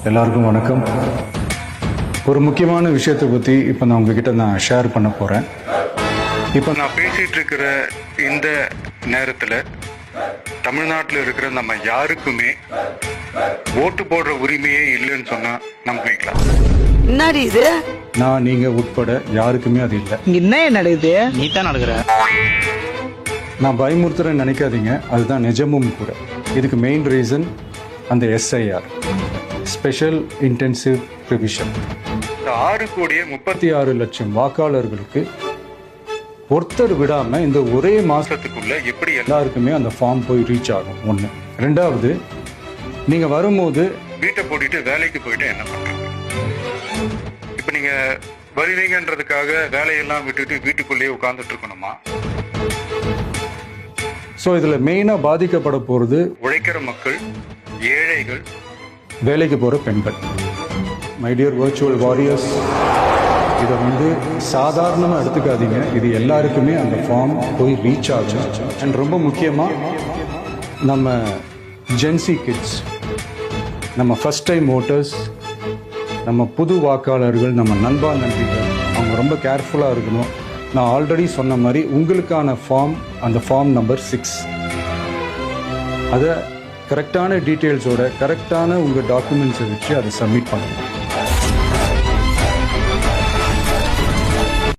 எல்லாருக்கும் வணக்கம். ஒரு முக்கியமான விஷயத்தை பற்றி இப்போ நான் உங்ககிட்ட ஷேர் பண்ண போகிறேன். இப்போ நான் பேசிகிட்டு இருக்கிற இந்த நேரத்தில் தமிழ்நாட்டில் இருக்கிற நம்ம யாருக்குமே ஓட்டு போடுற உரிமையே இல்லைன்னு சொன்னால் நம்புவீங்களா? என்னடி இது? நான் நீங்கள் உட்பட யாருக்குமே அது இல்லை. என்ன நடக்குது? நீ தான் நடக்கிற. நான் பயமுறுத்துறேன்னு நினைக்காதீங்க, அதுதான் நிஜமும் கூட. இதுக்கு மெயின் ரீசன் அந்த SIR, ஸ்பெஷல் இன்டென்சிவ் ரிவிஷன். 6,36,00,000 வாக்காளர்களுக்கு ஒருத்தர் விடாம இந்த ஒரே மாசத்துக்குள்ள எப்படி எல்லாருக்குமே அந்த ஃபார்ம் போய் ரீச் ஆகும். ஒண்ணு. ரெண்டாவது, நீங்க வரும்போது வீட்டை போட்டுட்டு வேலைக்கு போயிட்டு என்ன பண்றது? இப்ப நீங்க வருவீங்கன்றதுக்காக வேலையெல்லாம் விட்டுட்டு வீட்டுக்குள்ளேயே உட்கார்ந்துட்டு இருக்கணுமா? ஸோ இதில் மெயினாக பாதிக்கப்பட போகிறது உழைக்கிற மக்கள், ஏழைகள், வேலைக்கு போகிற பெண்கள். மை டியர் வர்ச்சுவல் வாரியர்ஸ், இதை சாதாரணமாக எடுத்துக்காதீங்க. இது எல்லாருக்குமே அந்த ஃபார்ம் போய் ரீச் ஆகும். அண்ட் ரொம்ப முக்கியமாக நம்ம ஜென்சி கிட்ஸ், நம்ம ஃபஸ்ட் டைம் ஓட்டர்ஸ், நம்ம புது வாக்காளர்கள், நம்ம நண்பா நண்பிகள், அவங்க ரொம்ப கேர்ஃபுல்லாக இருக்கணும். நான் ஆல்ரெடி சொன்ன மாதிரி உங்களுக்கான ஃபார்ம், அந்த ஃபார்ம் நம்பர் 6, அதை கரெக்டான டீட்டெயில்ஸோட கரெக்டான உங்கள் டாக்குமெண்ட்ஸை வச்சு அதை சப்மிட் பண்ணணும்.